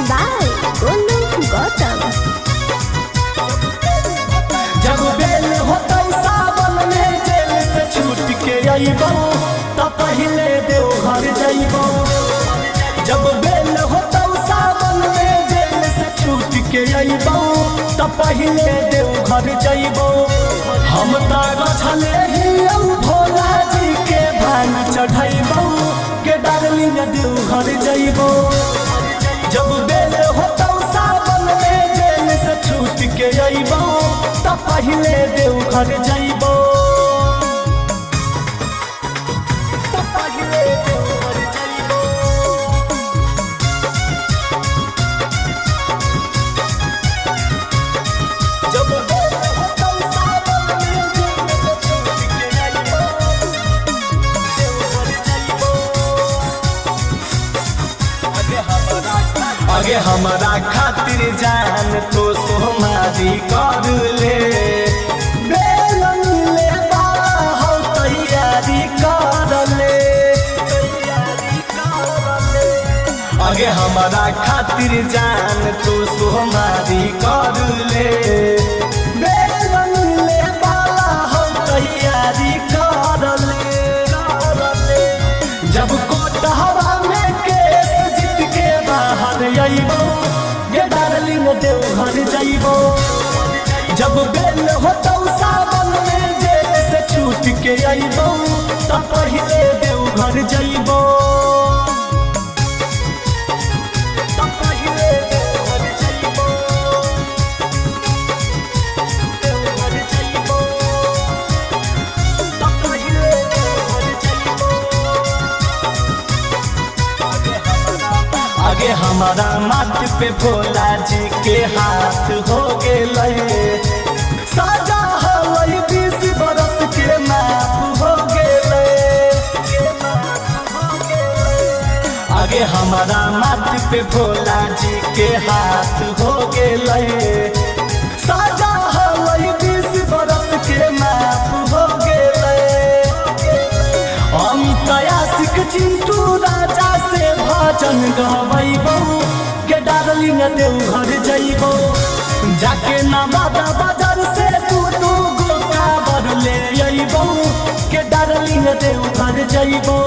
by Golu Gautam। जब बेल होता सावन में जेल से छूट के अइबो त पहिले देवघर जइबो। जब बेल होता सावन में जेल से छूट के अइबो त पहिले देवघर जइबो। हम तारा छले ही भोला जी के भान चढ़ाइबो के डार्लिंग देवघर जइबो। जब बेल होता सावन में जेल से छूट के अइबो त पहिले देवघर जइबो। त पहिले देवघर जइबो। जब बेल होता सावन में जेल से छूट के अइबो देवघर जइबो। आगे हमारा खातिर जान तो सोमारी कर ले। बेल मिले बाबा हो तैयारी कर ले। आगे हमारा खातिर जान तो सोमारी कर ले। बेल मिले बाबा हो तैयारी कर ले। जब कोटहरा में केस जीत के बाहर अइबो गे डार्लिंग देवघर जइबो। जब बेल होता सावन में जेल से छूट के अइबो त पहिले देवघर जइबो। त पहिले देवघर जइबो। देवघर जइबो। त पहिले देवघर जइबो। आगे हमारा माथ पे भोला जी के हाथ हो गेले। साजा हलई 20 बरस के माफ हो गेले। आगे हमारा माथ पे भोला जी के हाथ हो गेले। साजा हलई 20 बरस के माफ हो गेले। अमित आशिक चिंटू राजा से भजन गवैबो के डार्लिंग देवघर जइबो। जाके नवादा बाजार से तू गो काबर ले अइबो के डार्लिंग देवघर जइबो।